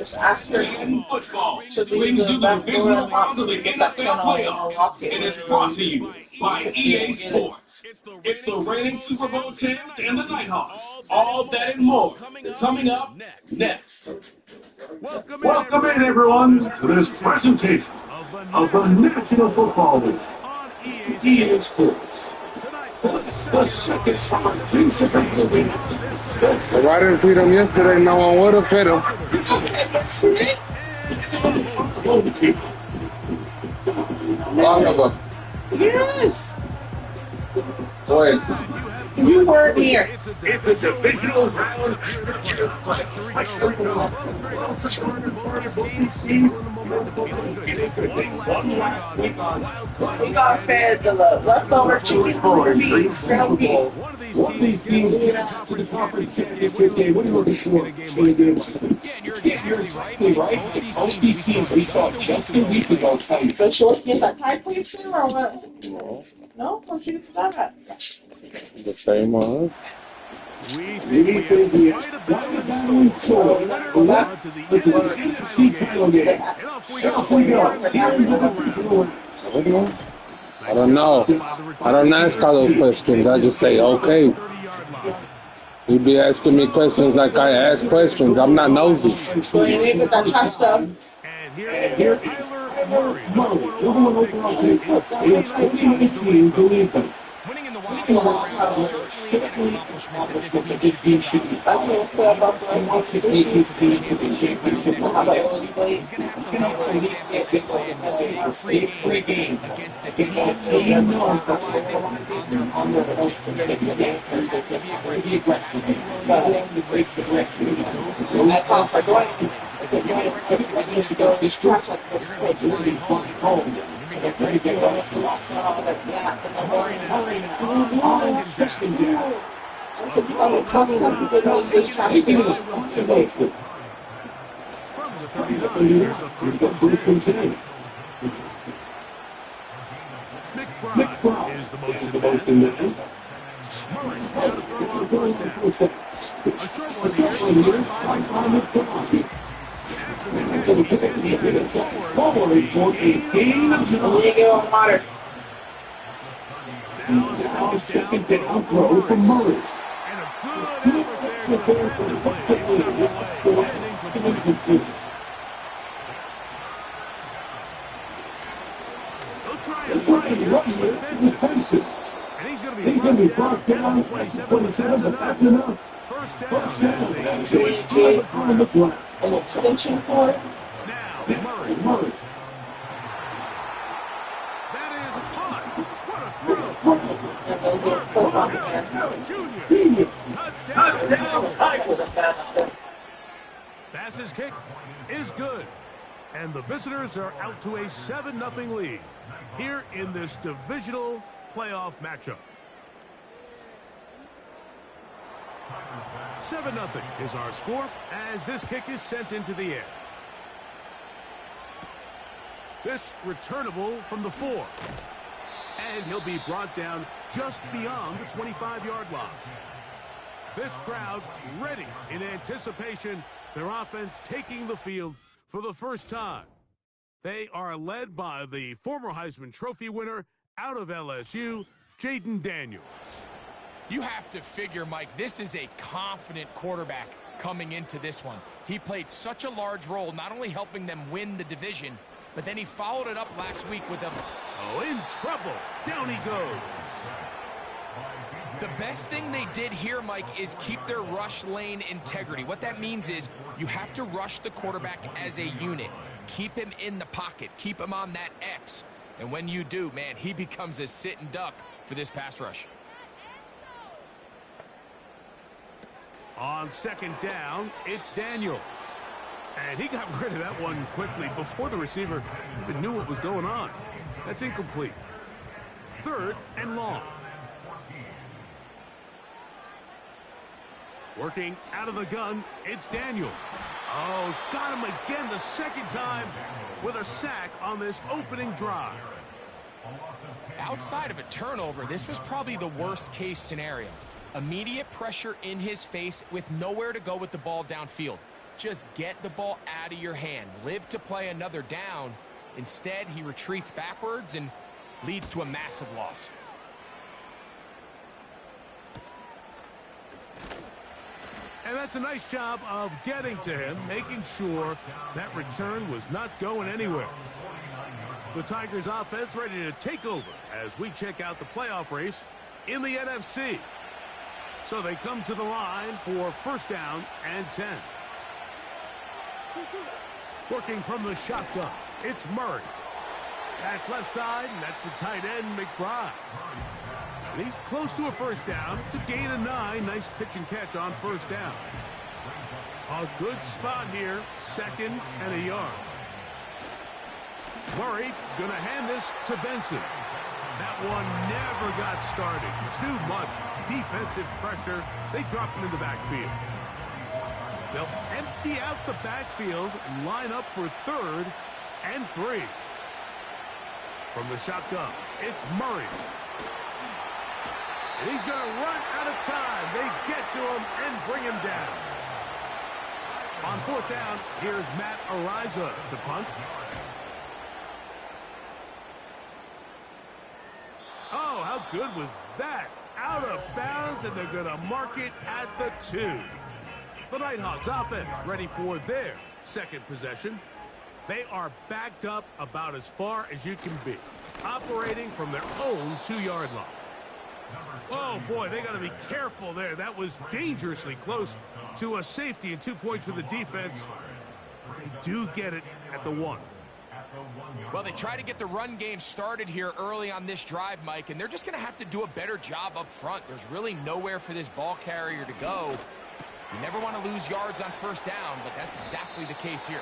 just ask her In football, to leave brings the you the back door divisional unlocked round so of we the get that NFL channel and playoffs. unlock it It when is brought to we you by can see it EA and get it. Sports. It's the reigning Super Bowl champs and the Nighthawks. All that and more. Coming up next. Welcome in, everyone, to this presentation of the National Football League on EA Sports. The second summer Kings of Pennsylvania. If I didn't feed him yesterday, no one would have fed him. Long ago. Yes. Wait. You weren't here. It's a divisional round. We got fed the leftover chicken, beef, ground beef. One of these teams get to the conference championship game. What are you looking for in a game like this? Yeah, you're exactly right. Both these teams we saw just a week ago. But she was getting that Thai food soon or what? No, No? What she got that? the same one. We think we have quite a battle in store. We're on to the NFC title game. And off we go. Here in the divisional round. I don't know. I don't know. I don't ask all those questions. I just say, okay. You be asking me questions like I ask questions. I'm not nosy. So you need to get that trash stuff. And here is Tyler Murray, number one overall pick. They have 2019 to lead them. Winning in the wild card round is certainly an accomplishment that this team should be I proud can't of. play about the He rest wants of to the take his team to the championship. How about early play? He's going to have to rely on example and receive a free game against a team known for capitalizing on their opponent's mistakes. He will be aggressive. He really takes the breaks to rescue. He goes and That's how it's going. if you get aggressive against the Distract like you're going to be really home. You're going to get ready to get I said, you know, tough stuff to get on this trash stuff. From the 39, here's the first one today. McBride is the motion man. Murray's going to throw on first down. A short one here. By McBride. After the catch, he hit it forward for a gain of You 9. get on water. Now second down throw from Murray. And a good effort there defensively. It's away and incomplete. They'll try and run with Benson. And he's going to be brought down at 27, but that's enough. First down as they get on the ground. An extension cord. Now, Murray. That is a punt. What a throw. And then get put on the ass. Junior. Touchdown, Tigers. With a bad Bass's kick is good. And the visitors are out to a 7-0 lead here in this divisional playoff matchup. 7-0 is our score as this kick is sent into the air. This returnable from the 4. And he'll be brought down just beyond the 25-yard line. This crowd ready in anticipation, their offense taking the field for the first time. They are led by the former Heisman Trophy winner out of LSU, Jaden Daniels. You have to figure, Mike, this is a confident quarterback coming into this one. He played such a large role, not only helping them win the division, but then he followed it up last week with a... Oh, in trouble. Down he goes. The best thing they did here, Mike, is keep their rush lane integrity. What that means is you have to rush the quarterback as a unit. Keep him in the pocket. Keep him on that X. And when you do, man, he becomes a sit and duck for this pass rush. On second down, it's Daniels. And he got rid of that one quickly before the receiver even knew what was going on. That's incomplete. Third and long. Working out of the gun, it's Daniels. Oh, got him again the second time with a sack on this opening drive. Outside of a turnover, this was probably the worst case scenario. Immediate pressure in his face with nowhere to go with the ball downfield. just get the ball out of your hand. Live to play another down. Instead, he retreats backwards and leads to a massive loss. And that's a nice job of getting to him, making sure that return was not going anywhere. The Tigers offense ready to take over as we check out the playoff race in the NFC. So they come to the line for first down and 10. Working from the shotgun, it's Murray. That's left side, and that's the tight end, McBride. And he's close to a first down to gain a 9. Nice pitch and catch on first down. A good spot here, second and a yard. Murray going to hand this to Benson. That one never got started. Too much defensive pressure. They drop him in the backfield. They'll empty out the backfield and line up for third and 3. From the shotgun, it's Murray. And he's going to run out of time. They get to him and bring him down. On fourth down, here's Matt Ariza to punt. Oh, how good was that? Out of bounds, and they're going to mark it at the 2. The Nighthawks offense ready for their second possession. They are backed up about as far as you can be, operating from their own 2-yard line. Oh, boy, they got to be careful there. That was dangerously close to a safety and 2 points for the defense. They do get it at the 1. Well, they try to get the run game started here early on this drive, Mike, and they're just going to have to do a better job up front. There's really nowhere for this ball carrier to go. You never want to lose yards on first down, but that's exactly the case here.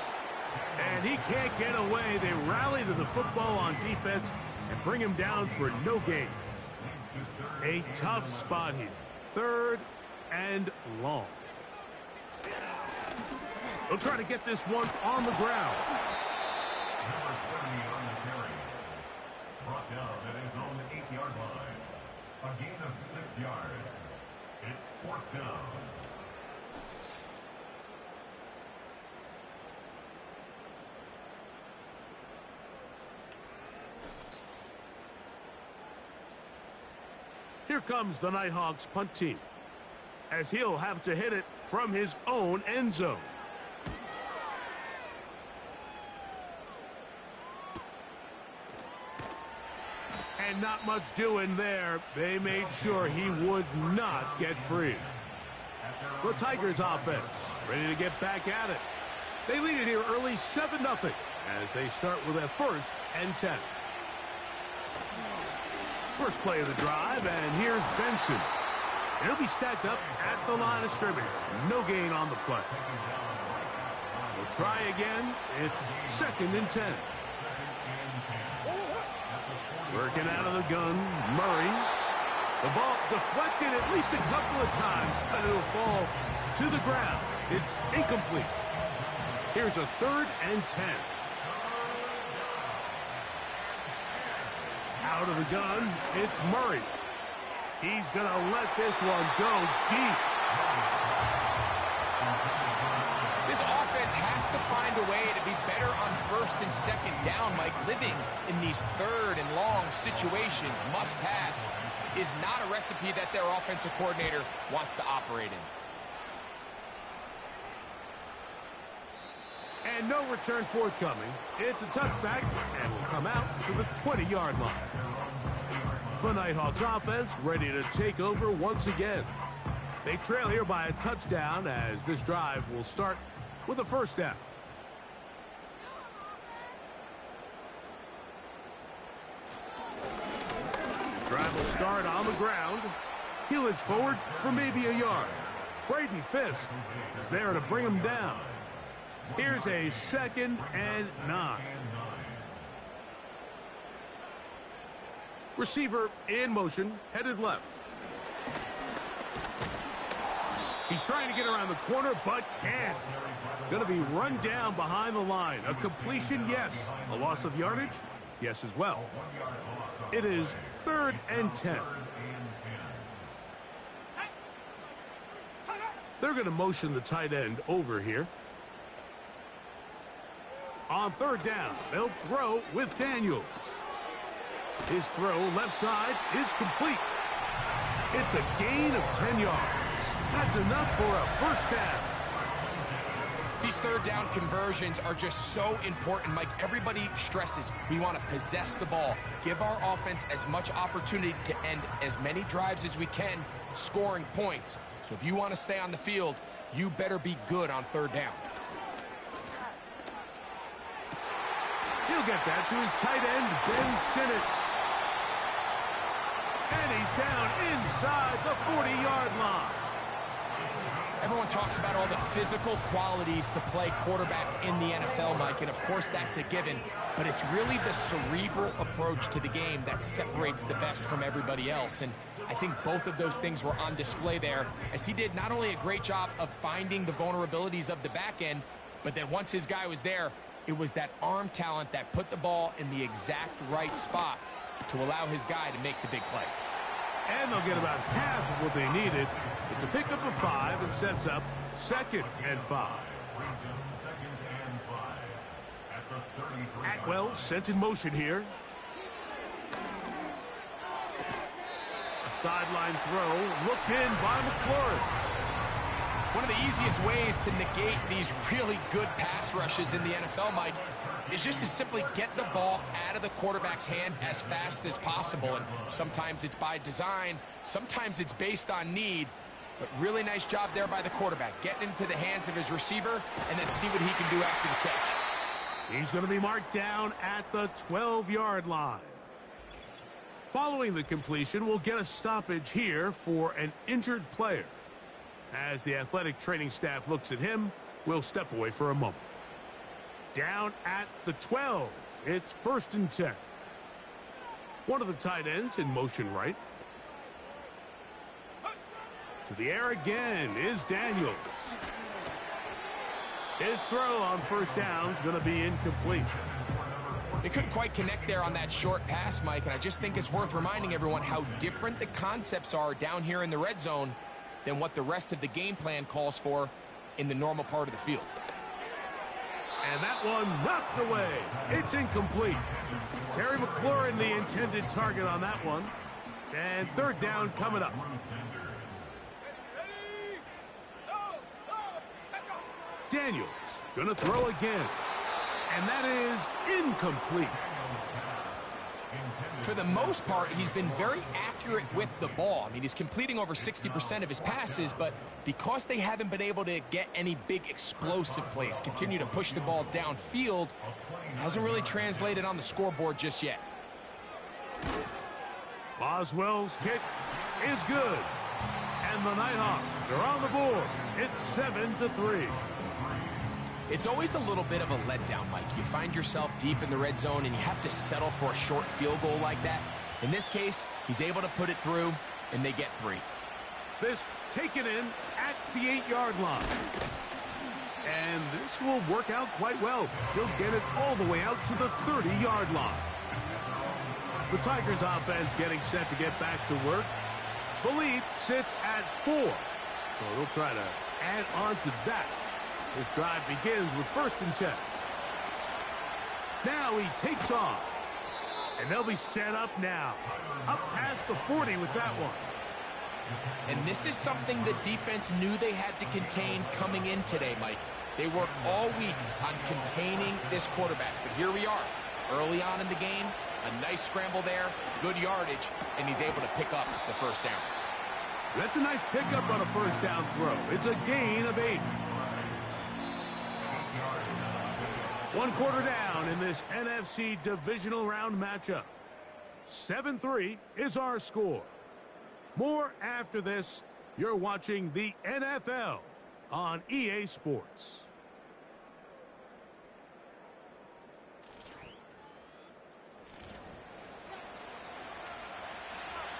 And he can't get away. They rally to the football on defense and bring him down for no gain. A tough spot here. Third and long. They'll try to get this one on the ground. Number 30 on the carry. Brought down at his own 8-yard line. A gain of 6 yards. It's fourth down. Here comes the Nighthawks punt team, as he'll have to hit it from his own end zone. And not much doing there. They made sure he would not get free. The Tigers offense ready to get back at it. They lead it here early 7-0 as they start with a first and 10. First play of the drive, and here's Benson. And he'll be stacked up at the line of scrimmage. No gain on the play. We'll try again. It's second and 10. Working out of the gun, Murray. The ball deflected at least a couple of times, but it'll fall to the ground. It's incomplete. Here's a third and 10. Out of the gun, it's Murray. He's going to let this one go deep. This offense has to find a way to be better on first and second down, Mike. Living in these third and long situations, must pass, is not a recipe that their offensive coordinator wants to operate in. And no return forthcoming. It's a touchback and will come out to the 20-yard line. The Nighthawks offense ready to take over once again. They trail here by a touchdown as this drive will start with a first down. Drive will start on the ground. He'll inch forward for maybe a yard. Braden Fisk is there to bring him down. Here's a second and 9. Receiver in motion, headed left. He's trying to get around the corner, but can't. Going to be run down behind the line. A completion, yes. A loss of yardage, yes as well. It is third and 10. They're going to motion the tight end over here. On third down, they'll throw with Daniels. His throw left side is complete. It's a gain of 10 yards. That's enough for a first down. These third down conversions are just so important. Like everybody stresses, we want to possess the ball, give our offense as much opportunity to end as many drives as we can, scoring points. So if you want to stay on the field, you better be good on third down. He'll get that to his tight end, Ben Sinnott. And he's down inside the 40-yard line. Everyone talks about all the physical qualities to play quarterback in the NFL, Mike, and of course that's a given, but it's really the cerebral approach to the game that separates the best from everybody else, and I think both of those things were on display there, as he did not only a great job of finding the vulnerabilities of the back end, but then once his guy was there, it was that arm talent that put the ball in the exact right spot to allow his guy to make the big play. And they'll get about half of what they needed. It's a pickup of 5 and sets up 2nd and 5. Atwell sent in motion here. A sideline throw looked in by McLaurin. One of the easiest ways to negate these really good pass rushes in the NFL, Mike, is just to simply get the ball out of the quarterback's hand as fast as possible. And sometimes it's by design, sometimes it's based on need. But really nice job there by the quarterback, getting into the hands of his receiver and then see what he can do after the catch. He's going to be marked down at the 12-yard line. Following the completion, we'll get a stoppage here for an injured player. As the athletic training staff looks at him, we'll step away for a moment. Down at the 12. It's 1st and 10. One of the tight ends in motion right. To the air again is Daniels. His throw on 1st down is going to be incomplete. They couldn't quite connect there on that short pass, Mike, and I just think it's worth reminding everyone how different the concepts are down here in the red zone than what the rest of the game plan calls for in the normal part of the field. And that one knocked away. It's incomplete. Terry McLaurin, the intended target on that one. And 3rd down coming up. Daniels gonna throw again. And that is incomplete. For the most part, he's been very accurate with the ball. I mean, he's completing over 60% of his passes, but because they haven't been able to get any big explosive plays, continue to push the ball downfield, hasn't really translated on the scoreboard just yet. Boswell's kick is good. And the Nighthawks are on the board. It's 7-3. It's always a little bit of a letdown, Mike. You find yourself deep in the red zone and you have to settle for a short field goal like that. In this case, he's able to put it through, and they get 3. This taken in at the 8-yard line. And this will work out quite well. He'll get it all the way out to the 30-yard line. The Tigers offense getting set to get back to work. Philippe sits at 4. So they'll try to add on to that. This drive begins with 1st and 10. Now he takes off. And they'll be set up now. Up past the 40 with that one. And this is something the defense knew they had to contain coming in today, Mike. They worked all week on containing this quarterback. But here we are, early on in the game. A nice scramble there, good yardage, and he's able to pick up the 1st down. That's a nice pickup on a 1st down throw. It's a gain of 8. 1 quarter down in this NFC divisional round matchup. 7-3 is our score. More after this. You're watching the NFL on EA Sports.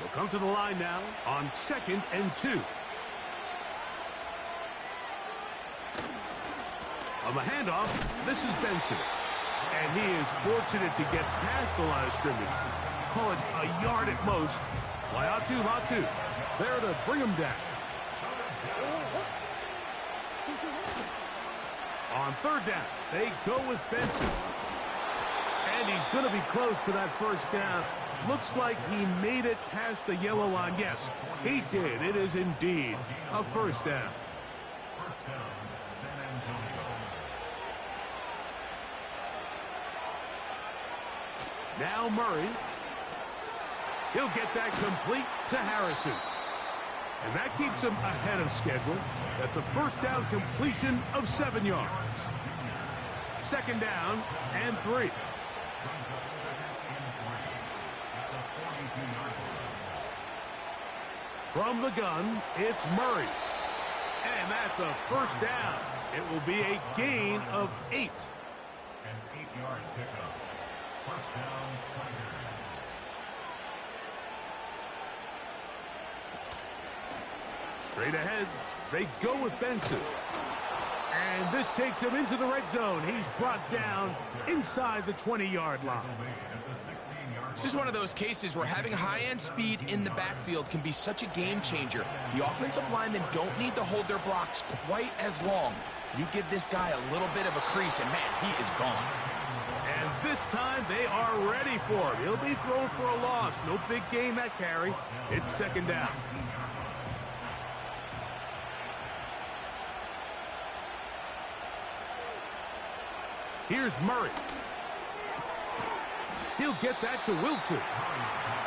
We'll come to the line now on 2nd and 2. On the handoff, this is Benson. And he is fortunate to get past the line of scrimmage. Call it a yard at most. Latu there to bring him down. On third down, they go with Benson. And he's going to be close to that first down. Looks like he made it past the yellow line. Yes, he did. It is indeed a first down. First down, San Antonio. Now Murray. He'll get that complete to Harrison. And that keeps him ahead of schedule. That's a first down completion of 7 yards. Second down and 3. From the gun, it's Murray. And that's a first down. It will be a gain of 8. An 8-yard pickup. First down, Tigers. Straight ahead, they go with Benson. And this takes him into the red zone. He's brought down inside the 20-yard line. This is one of those cases where having high-end speed in the backfield can be such a game changer. The offensive linemen don't need to hold their blocks quite as long. You give this guy a little bit of a crease, and man, he is gone. And this time they are ready for him. He'll be thrown for a loss. No big gain that carry. It's second down. Here's Murray. He'll get that to Wilson.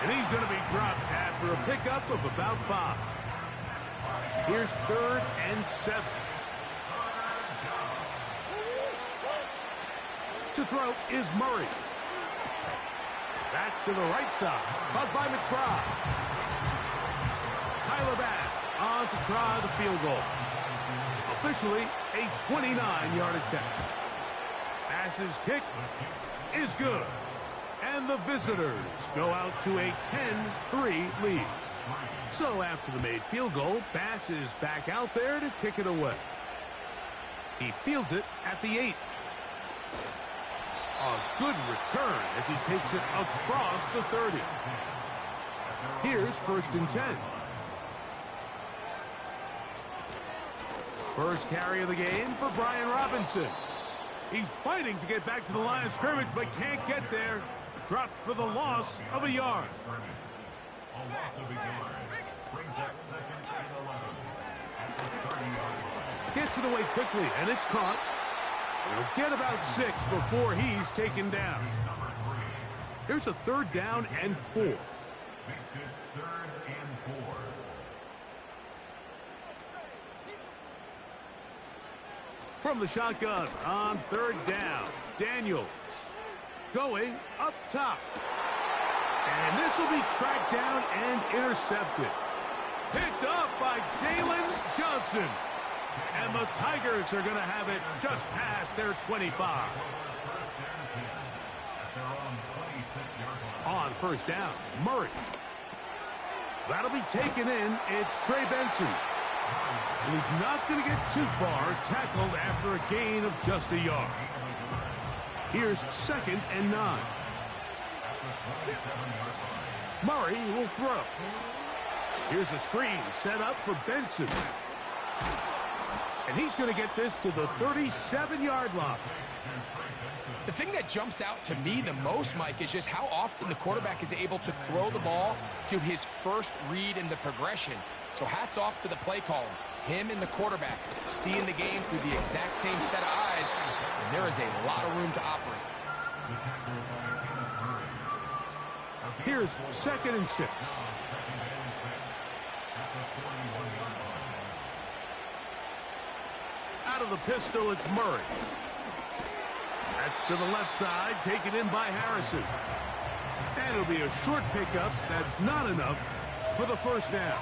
And he's going to be dropped after a pickup of about 5. Here's third and 7. To throw is Murray. That's to the right side. Caught by McBride. Tyler Bass on to try the field goal. Officially a 29-yard attempt. Bass's kick is good. And the visitors go out to a 10-3 lead. So after the made field goal, Bass is back out there to kick it away. He fields it at the 8. A good return as he takes it across the 30. Here's first and 10. First carry of the game for Brian Robinson. He's fighting to get back to the line of scrimmage, but can't get there. Dropped for the loss of a yard. A loss of a yard. Brings up second and 11 at the 30-yard line. Gets it away quickly, and it's caught. He'll get about 6 before he's taken down. Here's a third down and 4. Makes it third and 4. From the shotgun on third down, Daniels going up top. And this will be tracked down and intercepted. Picked off by Jalen Johnson. And the Tigers are going to have it just past their 25. On first down, Murray. That'll be taken in. It's Trey Benson. And he's not going to get too far, tackled after a gain of just a yard. Here's second and 9. Murray will throw. Here's a screen set up for Benson. And he's going to get this to the 37-yard line. The thing that jumps out to me the most, Mike, is just how often the quarterback is able to throw the ball to his first read in the progression. So hats off to the play caller. Him and the quarterback seeing the game through the exact same set of eyes, and there is a lot of room to operate. Here's second and 6. Out of the pistol, it's Murray. That's to the left side, taken in by Harrison. And it'll be a short pickup. That's not enough for the first down.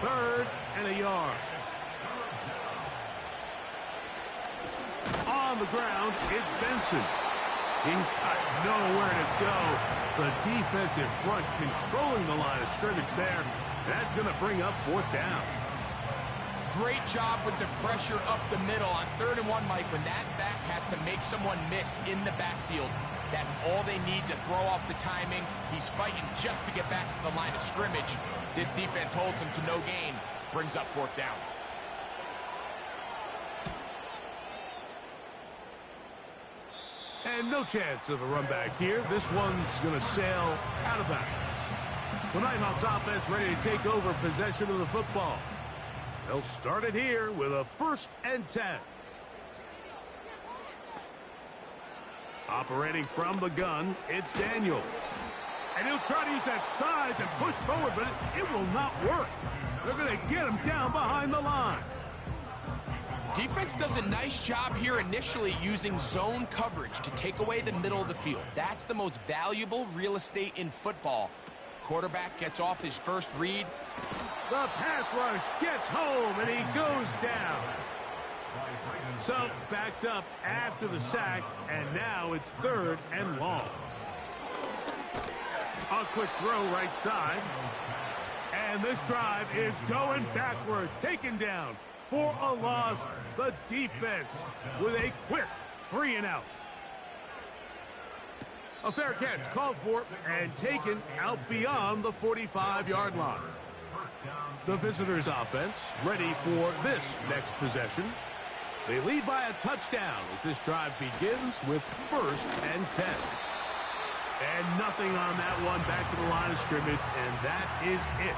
Third and a yard. On the ground, it's Benson. He's got nowhere to go. The defensive front controlling the line of scrimmage there. That's going to bring up fourth down. Great job with the pressure up the middle on 3rd and 1, Mike. When that back has to make someone miss in the backfield, that's all they need to throw off the timing. He's fighting just to get back to the line of scrimmage. This defense holds him to no gain, brings up fourth down. And no chance of a run back here. This one's going to sail out of bounds. The Nighthawks offense ready to take over possession of the football. They'll start it here with a 1st and 10. Operating from the gun, it's Daniels. And he'll try to use that size and push forward, but it will not work. They're going to get him down behind the line. Defense does a nice job here initially using zone coverage to take away the middle of the field. That's the most valuable real estate in football. Quarterback gets off his first read. The pass rush gets home, and he goes down. So, backed up after the sack, and now it's 3rd and long. A quick throw right side. And this drive is going backward, taken down for a loss. The defense with a quick 3-and-out. A fair catch called for and taken out beyond the 45-yard line. The visitors' offense ready for this next possession. They lead by a touchdown as this drive begins with 1st and 10. And nothing on that one, back to the line of scrimmage, and that is it.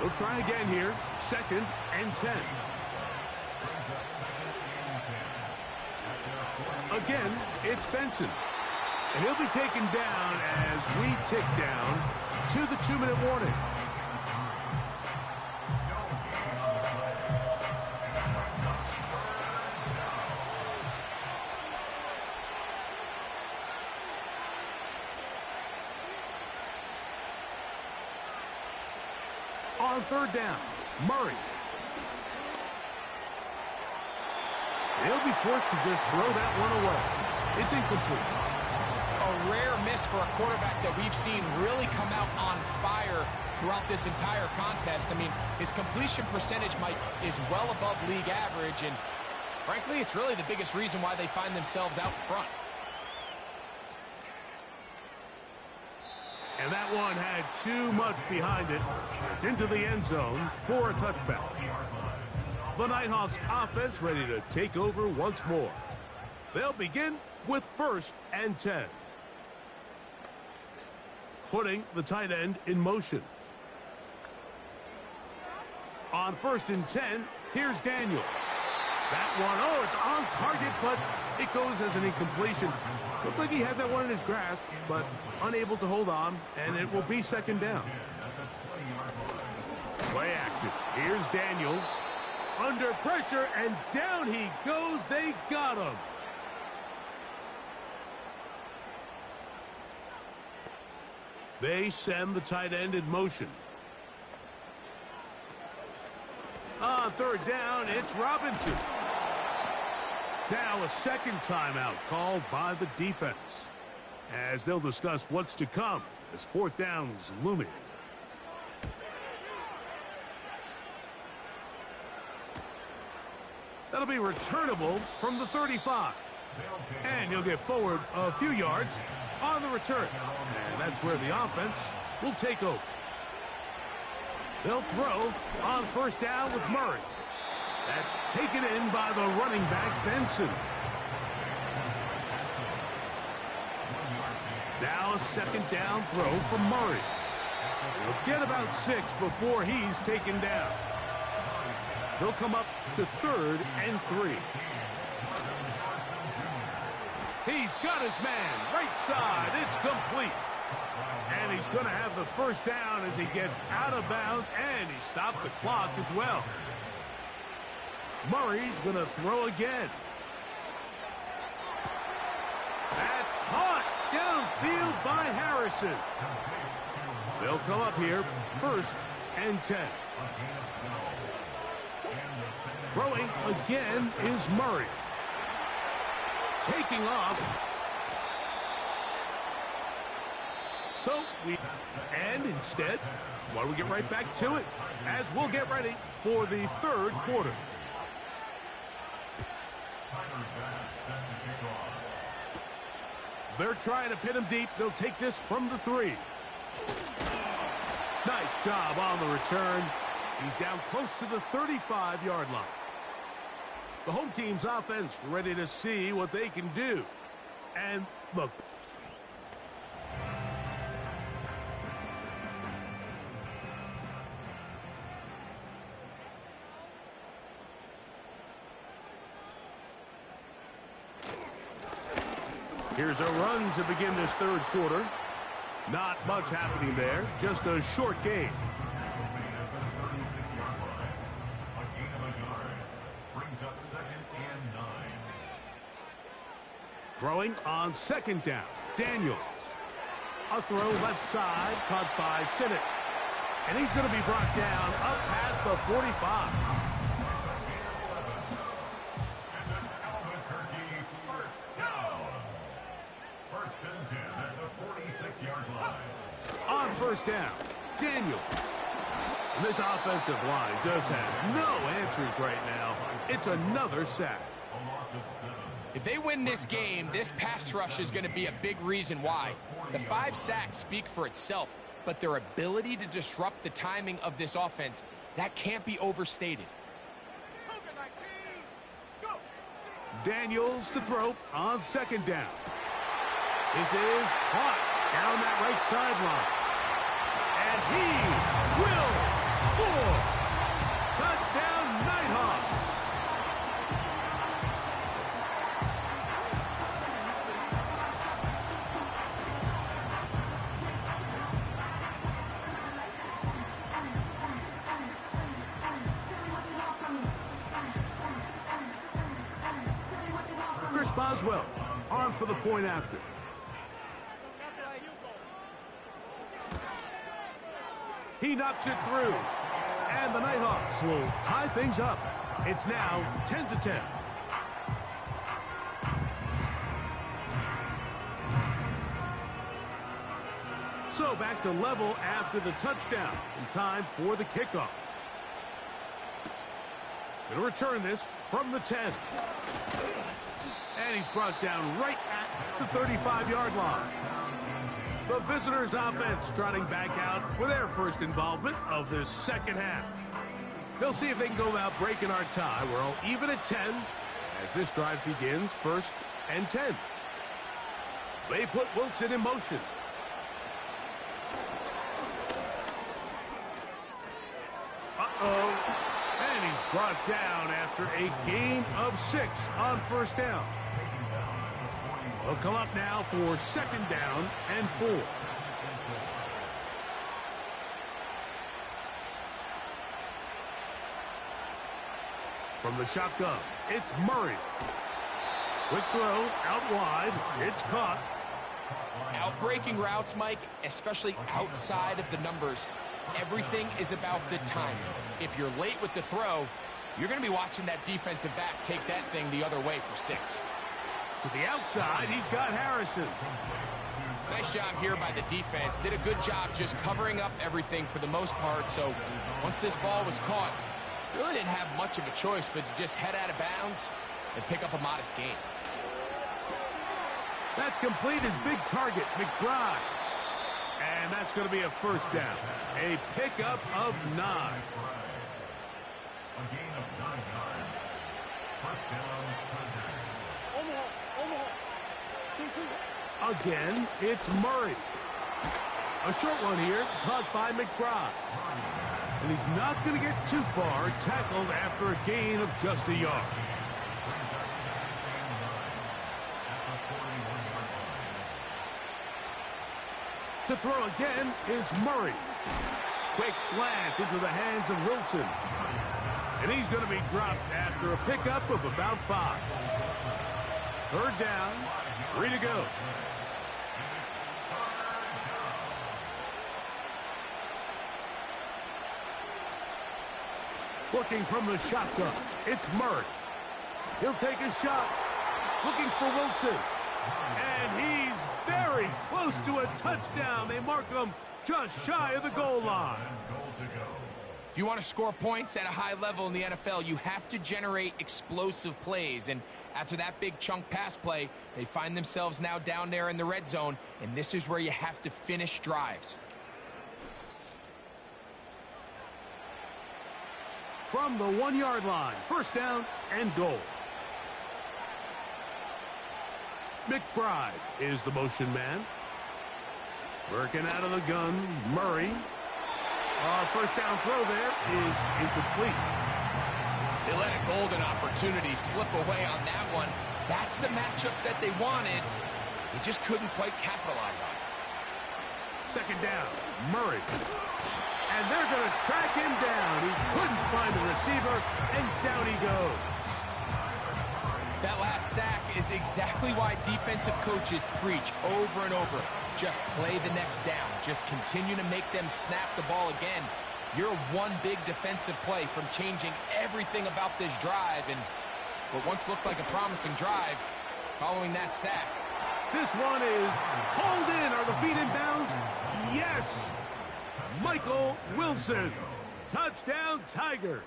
They'll try again here, 2nd and 10. Again, it's Benson. And he'll be taken down as we tick down to the 2-minute warning. On 3rd down, Murray. He'll be forced to just throw that one away. It's incomplete. A rare miss for a quarterback that we've seen really come out on fire throughout this entire contest. I mean, his completion percentage, Mike, is well above league average, and frankly, it's really the biggest reason why they find themselves out front. And that one had too much behind it. It's into the end zone for a touchback. The Nighthawks offense ready to take over once more. They'll begin with 1st and 10. Putting the tight end in motion. On 1st and 10, here's Daniels. That one, oh, it's on target, but it goes as an incompletion. Looked like he had that one in his grasp, but unable to hold on, and it will be 2nd down. Play action. Here's Daniels. Under pressure, and down he goes. They got him. They send the tight end in motion. On 3rd down, it's Robinson. Now a 2nd timeout called by the defense, as they'll discuss what's to come as 4th down's looming. That'll be returnable from the 35. And he'll get forward a few yards on the return. And that's where the offense will take over. They'll throw on 1st down with Murray. That's taken in by the running back, Benson. Now a 2nd down throw from Murray. He'll get about 6 before he's taken down. They'll come up to 3rd and 3. He's got his man, right side, it's complete. And he's going to have the 1st down as he gets out of bounds, and he stopped the clock as well. Murray's going to throw again. That's caught downfield by Harrison. They'll come up here, 1st and 10. Throwing again is Murray. Taking off. So and instead, why don't we get right back to it as we'll get ready for the 3rd quarter. They're trying to pin him deep. They'll take this from the 3. Nice job on the return. He's down close to the 35-yard line. The home team's offense ready to see what they can do. And look. Here's a run to begin this third quarter. Not much happening there, just a short game. Throwing on second down, Daniels. A throw left side, caught by Sinnott. And he's going to be brought down up past the 45. First and 10 at the 46-yard line. On first down, Daniels. And this offensive line just has no answers right now. It's another sack. A loss of 7. If they win this game, this pass rush is going to be a big reason why. The 5 sacks speak for itself, but their ability to disrupt the timing of this offense, that can't be overstated. Daniels to throw on second down. This is caught down that right sideline. And he will score. Touchdown, Nighthawks. Chris Boswell on for the point after. He knocks it through. And the Nighthawks will tie things up. It's now 10-10. So back to level after the touchdown. In time for the kickoff. Going to return this from the 10. And he's brought down right at the 35-yard line. The visitors' offense trotting back out for their first involvement of this second half. They'll see if they can go about breaking our tie. We're all even at 10 as this drive begins, 1st and 10. They put Wilson in motion. And he's brought down after a gain of 6 on first down. They'll come up now for second down and 4. From the shotgun, it's Murray. Quick throw, out wide, it's caught. Outbreaking routes, Mike, especially outside of the numbers, everything is about the timing. If you're late with the throw, you're going to be watching that defensive back take that thing the other way for 6. To the outside, he's got Harrison. Nice job here by the defense. Did a good job just covering up everything for the most part. So once this ball was caught, really didn't have much of a choice but to just head out of bounds and pick up a modest gain. That's complete his big target, McBride. And that's going to be a first down. A pickup of 9. A gain of 9 yards. First down. Again, it's Murray. A short one here, caught by McBride. And he's not going to get too far, tackled after a gain of just a yard. To throw again is Murray. Quick slant into the hands of Wilson. And he's going to be dropped after a pickup of about 5. Third down, 3 to go. Looking from the shotgun, it's Murray. He'll take a shot, looking for Wilson. And he's very close to a touchdown. They mark him just shy of the goal line. If you want to score points at a high level in the NFL, you have to generate explosive plays. And after that big chunk pass play, they find themselves now down there in the red zone. And this is where you have to finish drives. From the 1-yard line, first down and goal. McBride is the motion man. Working out of the gun, Murray. First down throw there is incomplete. They let a golden opportunity slip away on that one. That's the matchup that they wanted. They just couldn't quite capitalize on it. Second down, Murray. And they're going to track him down. He couldn't find the receiver, and down he goes. That last sack is exactly why defensive coaches preach over and over. Just play the next down. Just continue to make them snap the ball again. You're one big defensive play from changing everything about this drive, and what once looked like a promising drive following that sack. This one is hauled in. Are the feet in bounds? Yes! Michael Wilson. Touchdown, Tigers.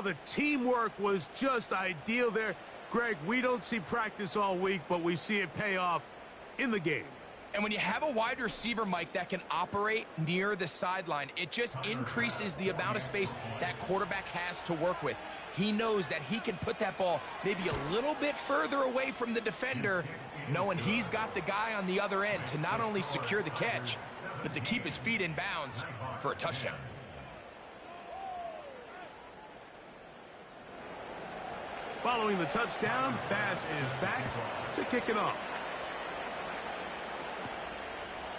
The teamwork was just ideal there. Greg, we don't see practice all week, but we see it pay off in the game. And when you have a wide receiver, Mike, that can operate near the sideline, it just increases the amount of space that quarterback has to work with. He knows that he can put that ball maybe a little bit further away from the defender, knowing he's got the guy on the other end to not only secure the catch, but to keep his feet in bounds for a touchdown. Following the touchdown, Bass is back to kick it off.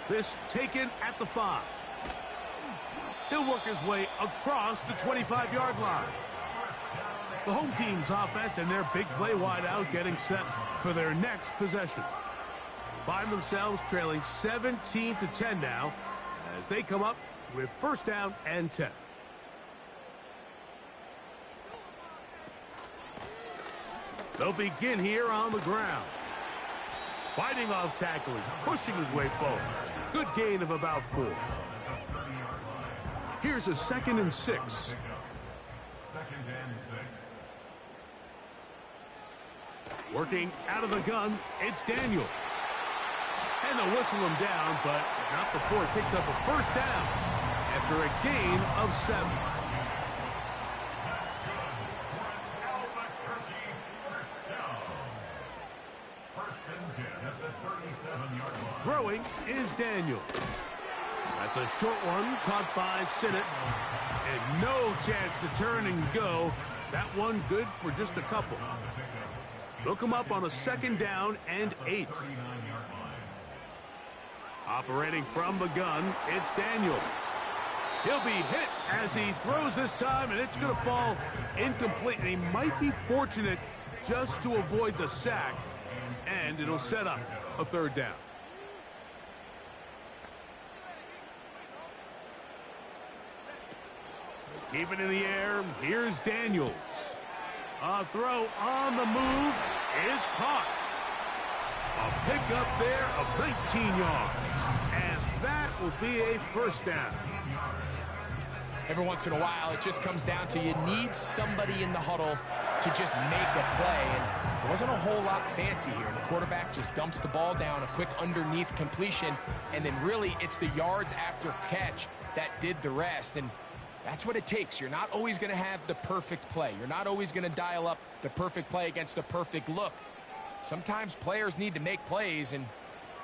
This taken at the 5. He'll work his way across the 25-yard line. The home team's offense and their big play wideout getting set for their next possession. Find themselves trailing 17-10 now as they come up with first down and 10. They'll begin here on the ground. Fighting off tacklers, pushing his way forward. Good gain of about 4. Here's a 2nd and 6. 2nd and 6. Working out of the gun, it's Daniels. And they'll whistle him down, but not before it picks up a first down after a gain of 7. Throwing is Daniels. That's a short one caught by Sinnott. And no chance to turn and go. That one good for just a couple. They'll come up on a 2nd down and 8. Operating from the gun, it's Daniels. He'll be hit as he throws this time, and it's going to fall incomplete. And he might be fortunate just to avoid the sack, and it'll set up a 3rd down. Keep it in the air. Here's Daniels. A throw on the move is caught. A pickup there of 19 yards. And that will be a first down. Every once in a while, it just comes down to you need somebody in the huddle to just make a play. And there wasn't a whole lot fancy here. The quarterback just dumps the ball down, a quick underneath completion, and then really it's the yards after catch that did the rest. And that's what it takes. You're not always going to have the perfect play. You're not always going to dial up the perfect play against the perfect look. Sometimes players need to make plays, and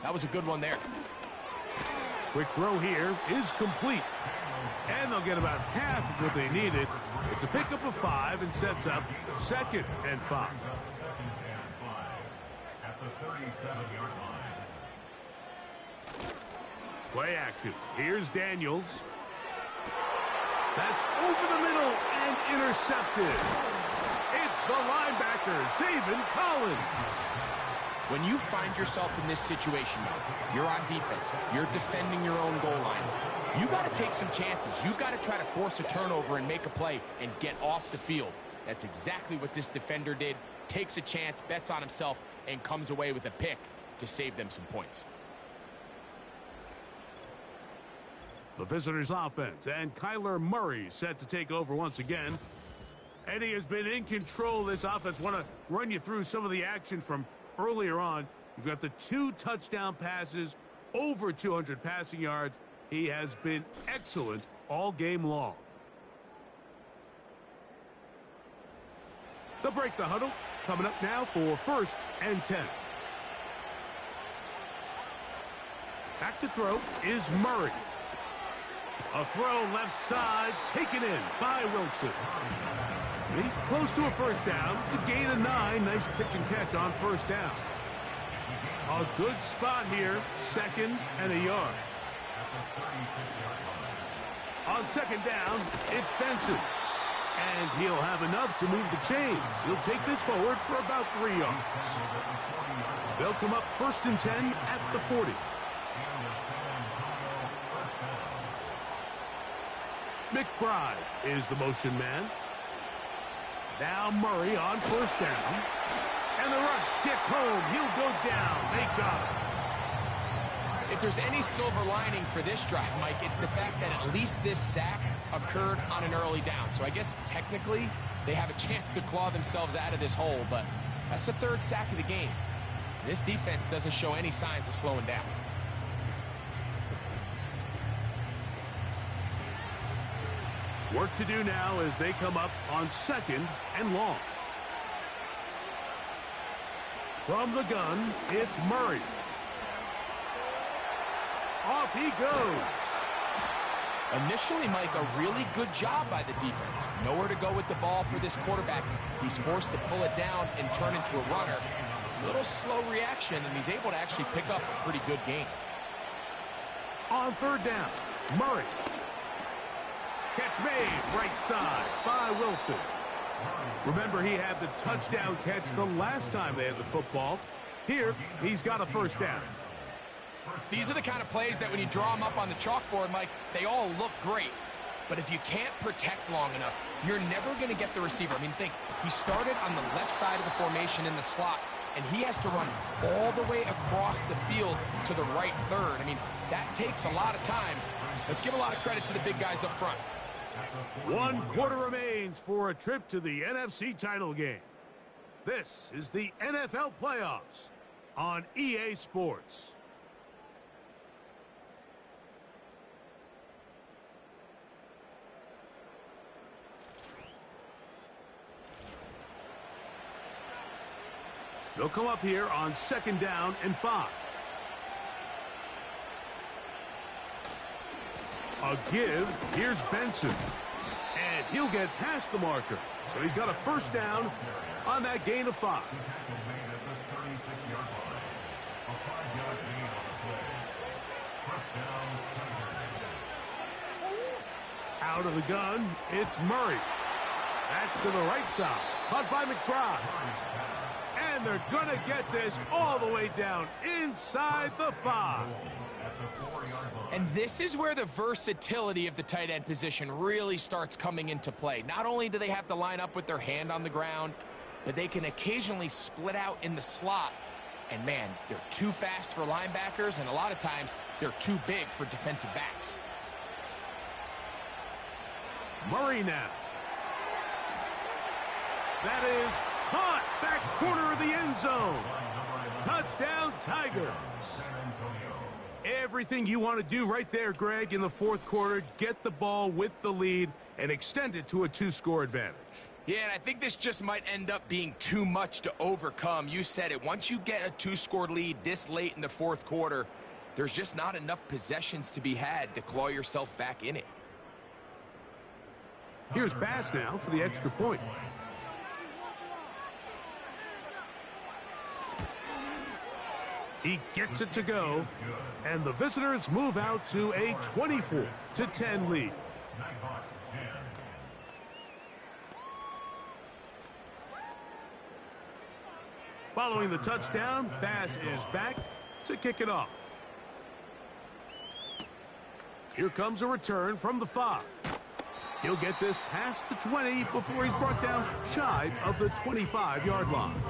that was a good one there. Quick throw here is complete. And they'll get about half of what they needed. It's a pickup of 5 and sets up 2nd and 5. At the 37-yard line. Play action. Here's Daniels. That's over the middle and intercepted. It's the linebacker, Zaven Collins. When you find yourself in this situation, you're on defense, you're defending your own goal line, you got to take some chances. You got to try to force a turnover and make a play and get off the field. That's exactly what this defender did. Takes a chance, bets on himself, and comes away with a pick to save them some points. The visitors' offense, and Kyler Murray set to take over once again. And he has been in control of this offense. Want to run you through some of the action from earlier on. You've got the 2 touchdown passes, over 200 passing yards. He has been excellent all game long. They'll break the huddle. coming up now for 1st and 10. Back to throw is Murray. A throw left side, taken in by Wilson. He's close to a first down to gain a 9. Nice pitch and catch on first down. A good spot here, 2nd and a yard. On 2nd down, it's Benson. And he'll have enough to move the chains. He'll take this forward for about 3 yards. They'll come up 1st and 10 at the 40. McBride is the motion man. Now Murray on 1st down. And the rush gets home. He'll go down. They got him. If there's any silver lining for this drive, Mike, it's the fact that at least this sack occurred on an early down. So I guess technically they have a chance to claw themselves out of this hole, but that's the 3rd sack of the game. This defense doesn't show any signs of slowing down. Work to do now as they come up on 2nd and long. From the gun, it's Murray. Off he goes. Initially, Mike, a really good job by the defense. Nowhere to go with the ball for this quarterback. He's forced to pull it down and turn into a runner. A little slow reaction, and he's able to actually pick up a pretty good game. On 3rd down, Murray. Catch made, right side by Wilson. Remember, he had the touchdown catch the last time they had the football. Here, he's got a 1st down. These are the kind of plays that when you draw them up on the chalkboard, Mike, they all look great. But if you can't protect long enough, you're never going to get the receiver. I mean, think, he started on the left side of the formation in the slot, and he has to run all the way across the field to the right third. I mean, that takes a lot of time. Let's give a lot of credit to the big guys up front. 1 quarter remains for a trip to the NFC title game. This is the NFL playoffs on EA Sports. They'll come up here on 2nd down and 5. A give. Here's Benson. And he'll get past the marker. So he's got a 1st down on that gain of 5. Out of the gun, it's Murray. That's to the right side. Caught by McBride. And they're going to get this all the way down inside the 5. And this is where the versatility of the tight end position really starts coming into play. Not only do they have to line up with their hand on the ground, but they can occasionally split out in the slot. And man, they're too fast for linebackers, and a lot of times they're too big for defensive backs. Murray now. That is caught, back corner of the end zone. Touchdown, Tigers. Everything you want to do right there, Greg, in the 4th quarter, get the ball with the lead and extend it to a 2-score advantage. Yeah, and I think this just might end up being too much to overcome. You said it. Once you get a 2-score lead this late in the 4th quarter, there's just not enough possessions to be had to claw yourself back in it. Here's Bass now for the extra point. He gets it to go, and the visitors move out to a 24-10 lead. Following the touchdown, Bass is back to kick it off. Here comes a return from the 5. He'll get this past the 20 before he's brought down shy of the 25-yard line.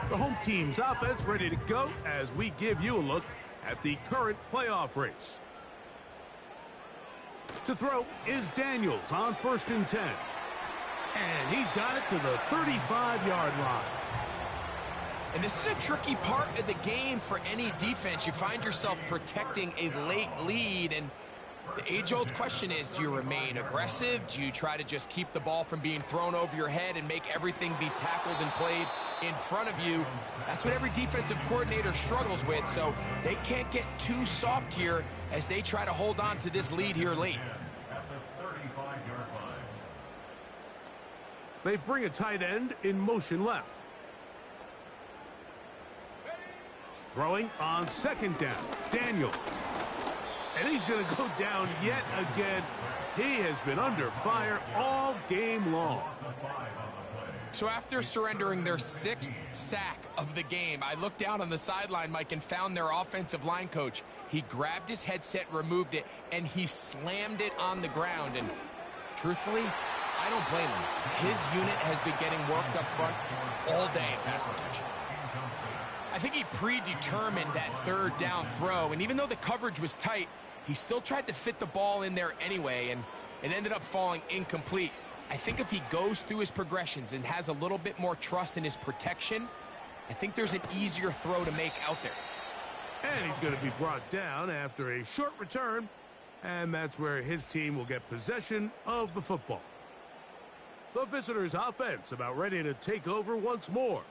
The home team's offense ready to go as we give you a look at the current playoff race. To throw is Daniels on 1st and 10. And he's got it to the 35-yard line. And this is a tricky part of the game for any defense. You find yourself protecting a late lead, and The age-old question is, do you remain aggressive? Do you try to just keep the ball from being thrown over your head and make everything be tackled and played in front of you? That's what every defensive coordinator struggles with, so they can't get too soft here as they try to hold on to this lead here late. At the 35-yard line. They bring a tight end in motion left. Throwing on second down, Daniel. And he's going to go down yet again. He has been under fire all game long. So after surrendering their 6th sack of the game, I looked down on the sideline, Mike, and found their offensive line coach. He grabbed his headset, removed it, and he slammed it on the ground. And truthfully, I don't blame him. His unit has been getting worked up front all day in pass protection. I think he predetermined that third down throw, and even though the coverage was tight, he still tried to fit the ball in there anyway, and it ended up falling incomplete. I think if he goes through his progressions and has a little bit more trust in his protection, I think there's an easier throw to make out there. And he's going to be brought down after a short return, and that's where his team will get possession of the football. The visitors' offense about ready to take over once more.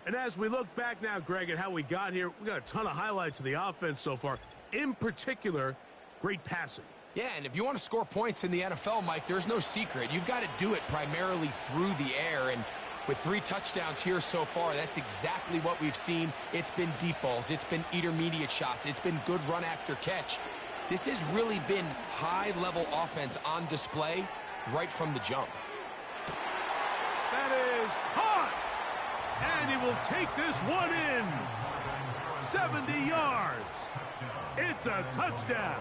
And as we look back now, Greg, at how we got here, we got a ton of highlights of the offense so far. In particular, great passing. Yeah, and if you want to score points in the NFL, Mike, there's no secret. You've got to do it primarily through the air, and with 3 touchdowns here so far, that's exactly what we've seen. It's been deep balls. It's been intermediate shots. It's been good run after catch. This has really been high-level offense on display right from the jump. That is hot! And he will take this one in. 70 yards. It's a touchdown.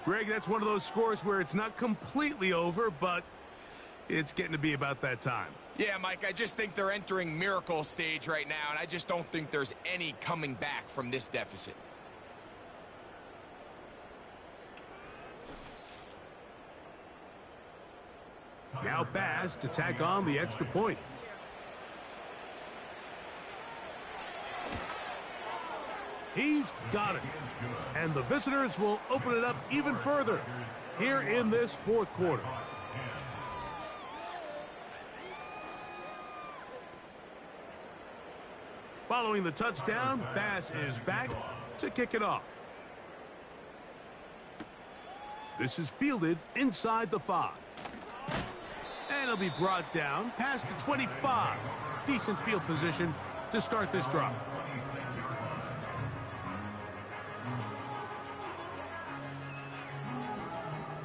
Greg, that's one of those scores where it's not completely over, but it's getting to be about that time. Yeah, Mike, I just think they're entering miracle stage right now, and I just don't think there's any coming back from this deficit. Now Bass to tack on the extra point. He's got it. And the visitors will open it up even further here in this 4th quarter. Following the touchdown, Bass is back to kick it off. This is fielded inside the 5. And it'll be brought down past the 25. Decent field position to start this drive.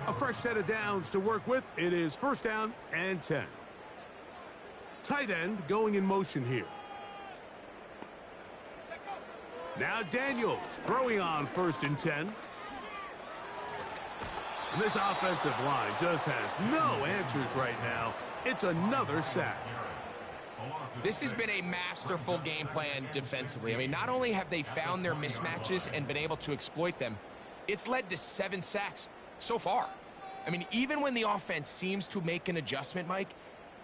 A fresh set of downs to work with. It is 1st down and 10. Tight end going in motion here. Now Daniels throwing on 1st and 10. And this offensive line just has no answers right now. It's another sack. This has been a masterful game plan defensively. I mean, not only have they found their mismatches and been able to exploit them, it's led to 7 sacks so far. I mean, even when the offense seems to make an adjustment, Mike,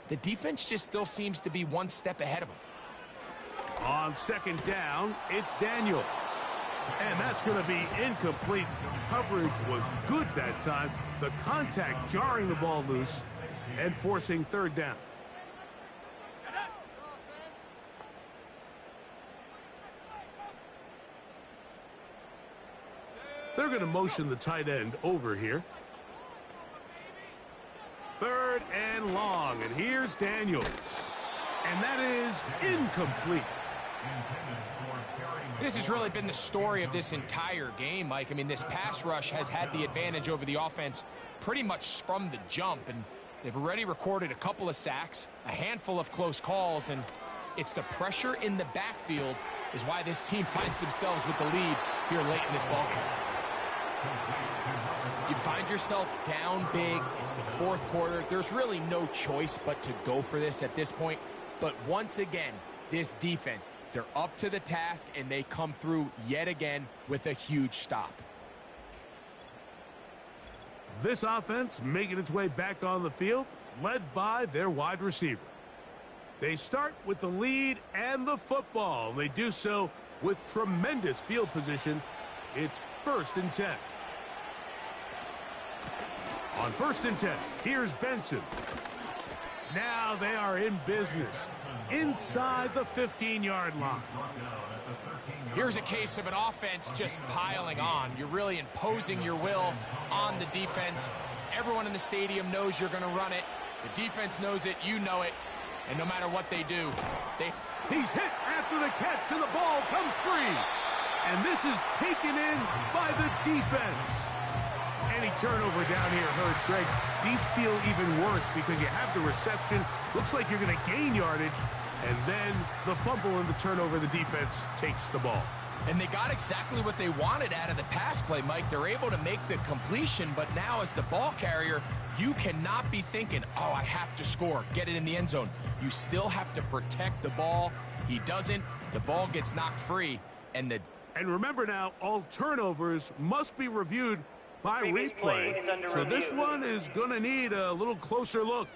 the defense just still seems to be one step ahead of them. On 2nd down, it's Daniels. And that's going to be incomplete. Coverage was good that time. The contact jarring the ball loose and forcing 3rd down. They're going to motion the tight end over here. 3rd and long, and here's Daniels. And that is incomplete. This has really been the story of this entire game, Mike. I mean, this pass rush has had the advantage over the offense pretty much from the jump, and they've already recorded a couple of sacks, a handful of close calls, and it's the pressure in the backfield is why this team finds themselves with the lead here late in this ballgame. You find yourself down big. It's the 4th quarter. There's really no choice but to go for this at this point. But once again, this defense, they're up to the task, and they come through yet again with a huge stop. This offense making its way back on the field, led by their wide receiver. They start with the lead and the football. They do so with tremendous field position. It's 1st and 10. On 1st and 10, here's Benson. Now they are in business inside the 15-yard line. Here's a case of an offense just piling on. You're really imposing your will on the defense. Everyone in the stadium knows you're going to run it. The defense knows it, you know it, and no matter what they do, He's hit after the catch, and the ball comes free. And this is taken in by the defense. Any turnover down here hurts, Greg. These feel even worse because you have the reception. Looks like you're going to gain yardage. And then the fumble and the turnover, the defense takes the ball. And they got exactly what they wanted out of the pass play, Mike. They're able to make the completion, but now as the ball carrier, you cannot be thinking, oh, I have to score, get it in the end zone. You still have to protect the ball. He doesn't. The ball gets knocked free. And remember now, all turnovers must be reviewed by replay. So this one is going to need a little closer look.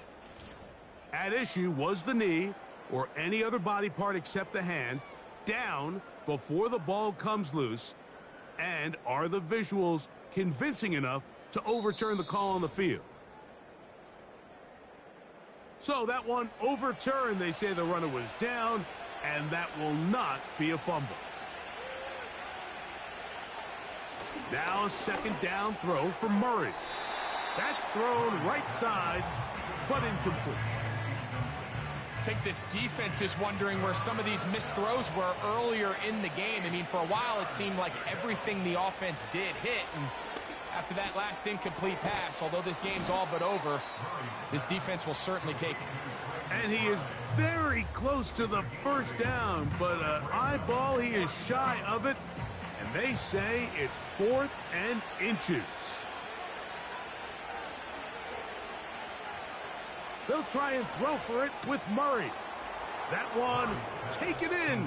At issue was the knee or any other body part except the hand down before the ball comes loose, and are the visuals convincing enough to overturn the call on the field? So that one overturned. They say the runner was down, and that will not be a fumble. Now a 2nd down throw for Murray. That's thrown right side, but incomplete. I think this defense is wondering where some of these missed throws were earlier in the game. I mean, for a while, it seemed like everything the offense did hit. And after that last incomplete pass, although this game's all but over, this defense will certainly take it. And he is very close to the 1st down, but eyeball, he is shy of it. And they say it's 4th and inches. They'll try and throw for it with Murray. That one taken in.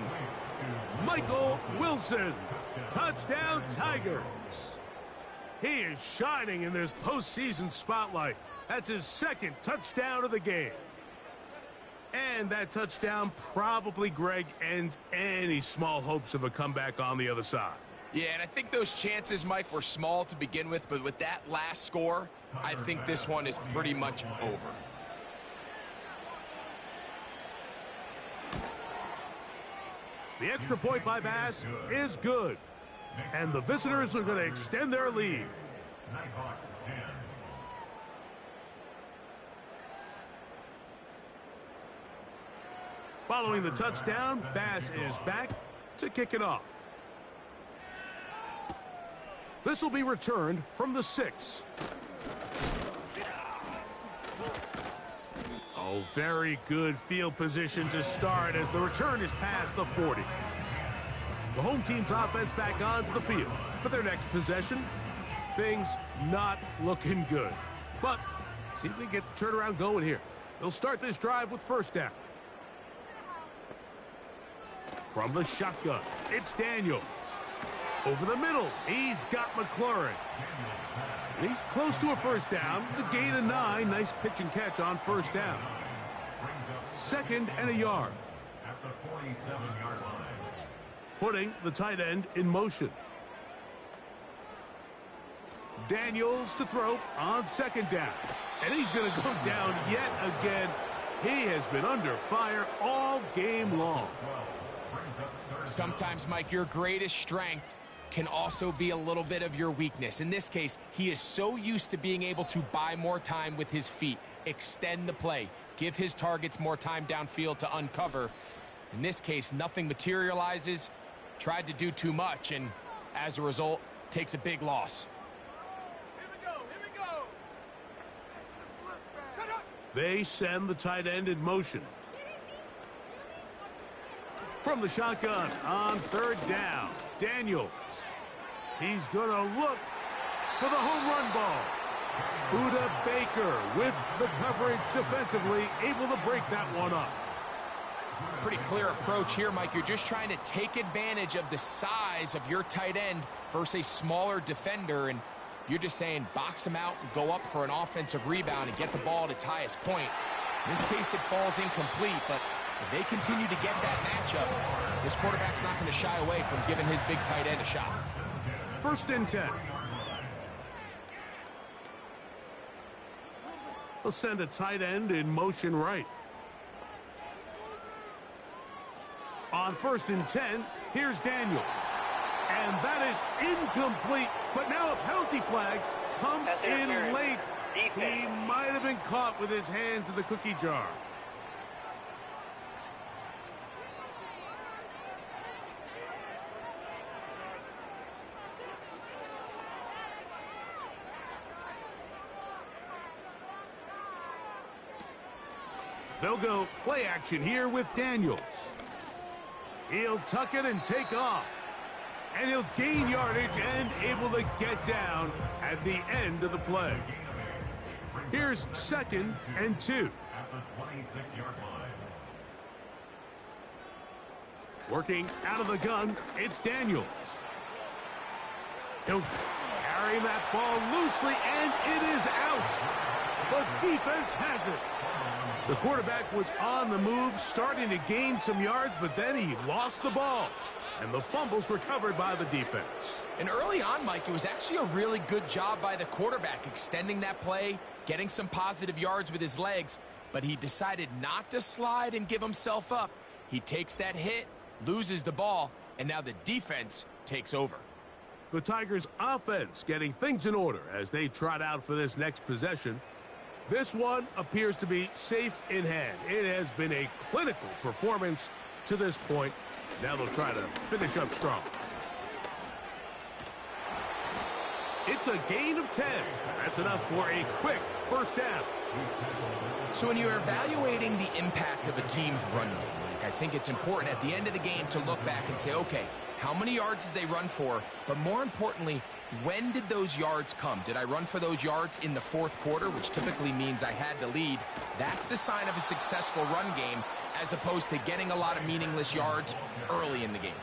Michael Wilson. Touchdown, Tigers. He is shining in this postseason spotlight. That's his 2nd touchdown of the game. And that touchdown probably, Greg, ends any small hopes of a comeback on the other side. Yeah, and I think those chances, Mike, were small to begin with, but with that last score, I think this one is pretty much over. The extra point by Bass is good. And the visitors are going to extend their lead. Following the touchdown, Bass is back to kick it off. This will be returned from the 6. Oh, very good field position to start as the return is past the 40. The home team's offense back onto the field for their next possession. Things not looking good. But see if they get the turnaround going here. They'll start this drive with 1st down. From the shotgun, it's Daniels. Over the middle, he's got McLaurin. He's close to a 1st down. It's a gain of 9. Nice pitch and catch on 1st down. 2nd and a yard. At the 47-yard line. Putting the tight end in motion. Daniels to throw on 2nd down. And he's going to go down yet again. He has been under fire all game long. Sometimes, Mike, your greatest strength can also be a little bit of your weakness. In this case, he is so used to being able to buy more time with his feet, extend the play, give his targets more time downfield to uncover. In this case, nothing materializes, tried to do too much, and as a result, takes a big loss. They send the tight end in motion. From the shotgun on 3rd down, Daniels. He's going to look for the home run ball. Buda Baker with the coverage defensively, able to break that one up. Pretty clear approach here, Mike. You're just trying to take advantage of the size of your tight end versus a smaller defender, and you're just saying box him out and go up for an offensive rebound and get the ball at its highest point. In this case, it falls incomplete, but if they continue to get that matchup, this quarterback's not going to shy away from giving his big tight end a shot. First and 10. They'll send a tight end in motion right. On first and 10, here's Daniels. And that is incomplete. But now a penalty flag comes in late. He might have been caught with his hands in the cookie jar. They'll go play action here with Daniels. He'll tuck it and take off. And he'll gain yardage and able to get down at the end of the play. Here's second and 2. At the 26-yard line. Working out of the gun, it's Daniels. He'll carry that ball loosely, and it is out. The defense has it. The quarterback was on the move, starting to gain some yards, but then he lost the ball. And the fumble's recovered by the defense. And early on, Mike, it was actually a really good job by the quarterback, extending that play, getting some positive yards with his legs, but he decided not to slide and give himself up. He takes that hit, loses the ball, and now the defense takes over. The Tigers' offense getting things in order as they trot out for this next possession. This one appears to be safe in hand. It has been a clinical performance to this point. Now they'll try to finish up strong. It's a gain of 10. That's enough for a quick first down. So when you're evaluating the impact of a team's run game, Mike, I think it's important at the end of the game to look back and say, okay, how many yards did they run for? But more importantly, when did those yards come? Did I run for those yards in the fourth quarter, which typically means I had to lead? That's the sign of a successful run game, as opposed to getting a lot of meaningless yards early in the game.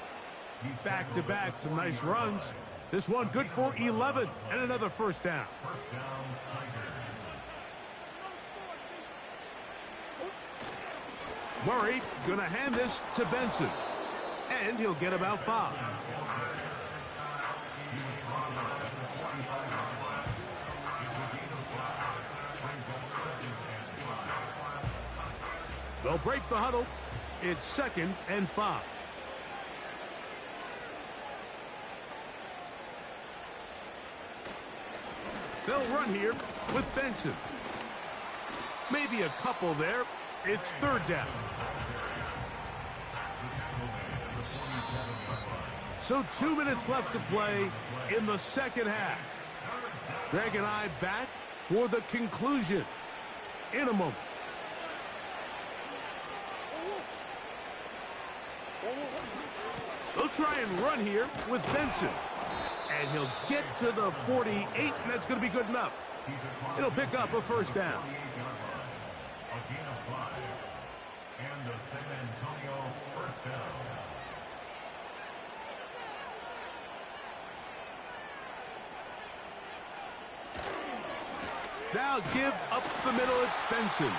Back-to-back, some nice runs. This one good for 11 and another first down. First down, Tigers. Murray gonna hand this to Benson. And he'll get about 5. They'll break the huddle. It's second and 5. They'll run here with Benson. Maybe a couple there. It's third down. So 2 minutes left to play in the second half. Greg and I back for the conclusion in a moment. They'll try and run here with Benson. And he'll get to the 48, and that's going to be good enough. It'll pick up a first down. A gain of 5. And the San Antonio first down. Now give up the middle, it's Benson.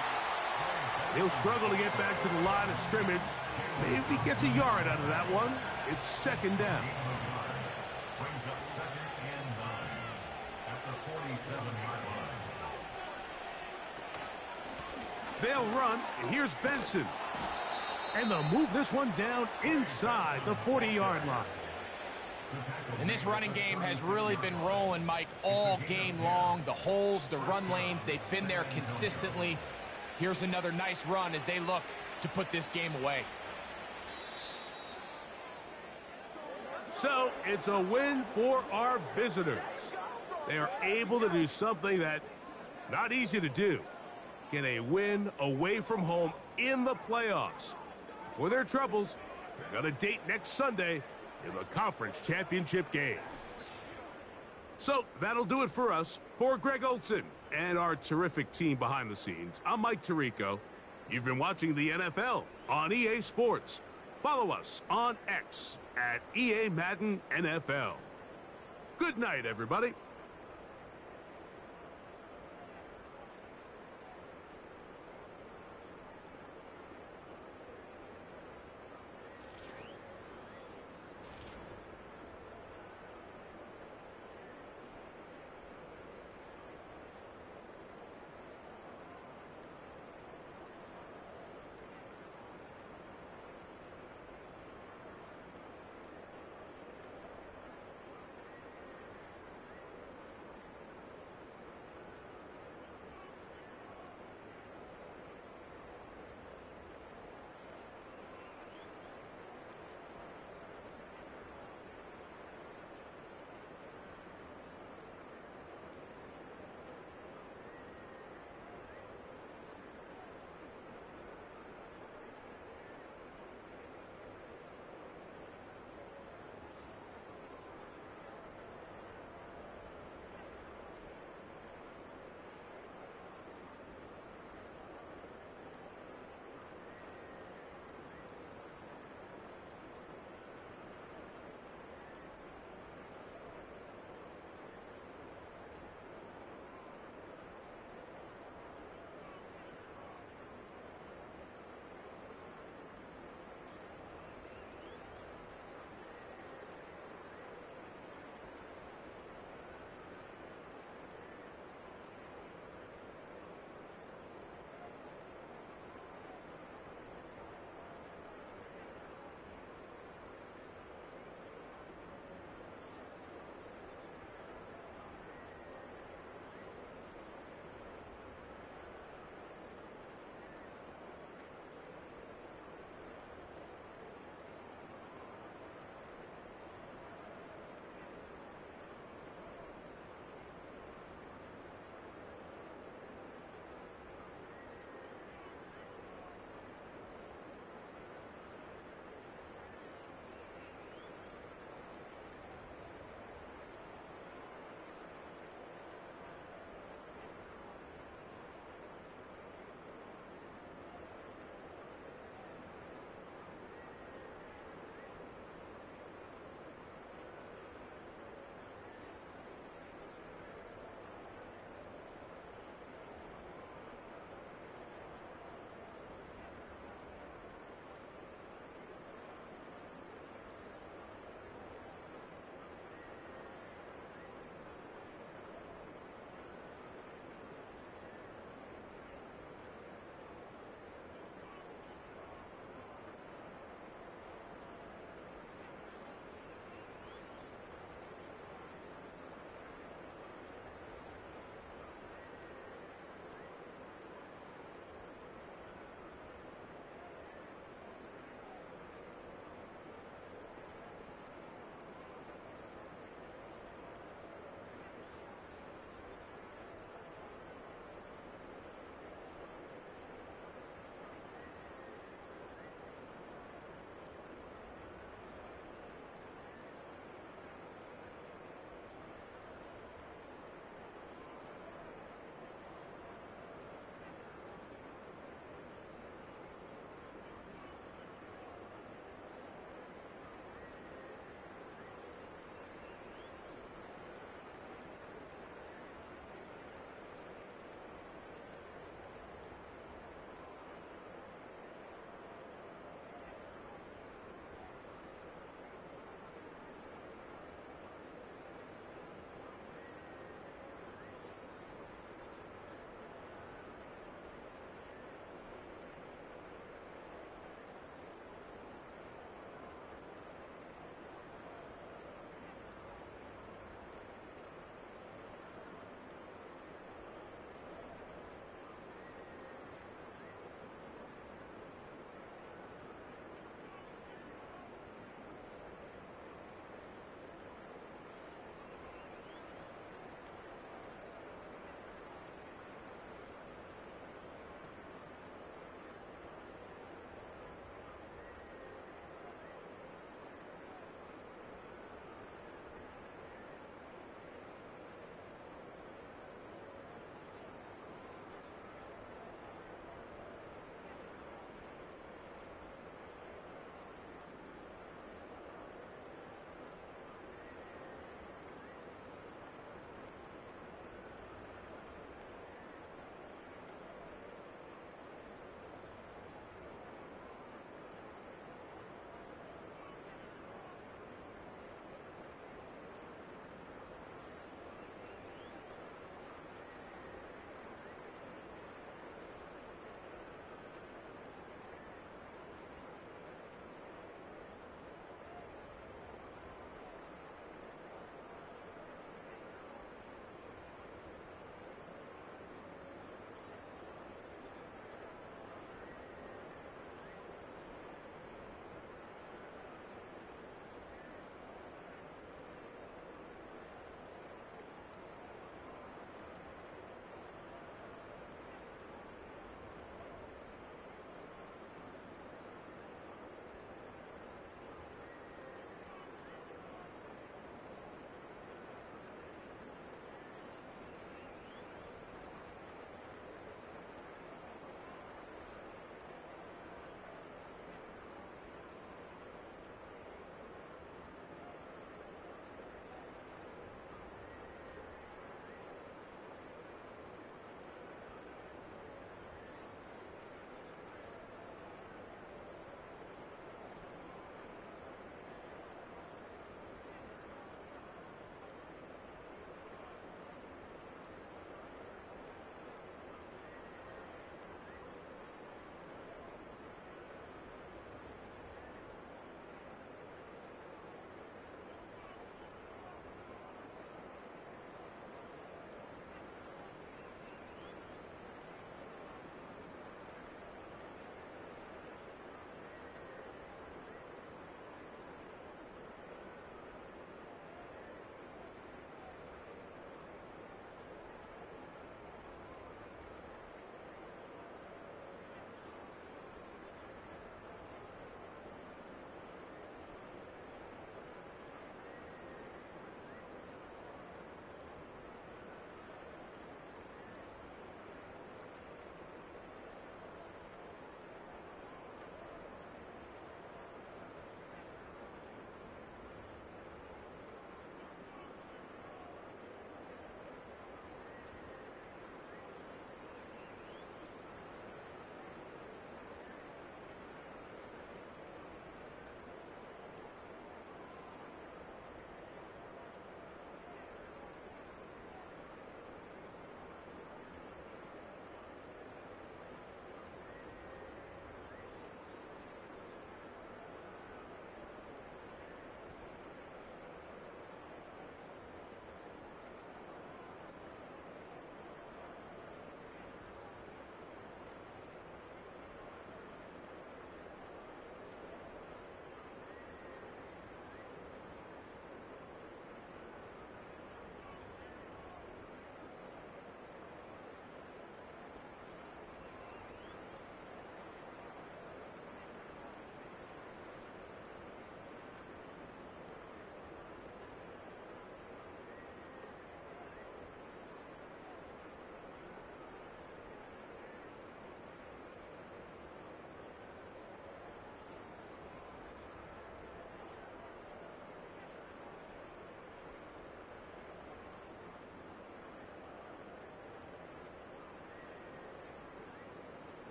He'll struggle to get back to the line of scrimmage. Maybe gets a yard out of that one. It's second down. Brings up second and 9 at the 47-yard line. They'll run, and here's Benson. And they'll move this one down inside the 40-yard line. And this running game has really been rolling, Mike, all game long. The holes, the run lanes, they've been there consistently. Here's another nice run as they look to put this game away. So it's a win for our visitors. They are able to do something that not easy to do. Get a win away from home in the playoffs. For their troubles, they're going to date next Sunday in the conference championship game. So that'll do it for us. For Greg Olson and our terrific team behind the scenes, I'm Mike Tirico. You've been watching the NFL on EA Sports. Follow us on X at EA Madden NFL. Good night, everybody.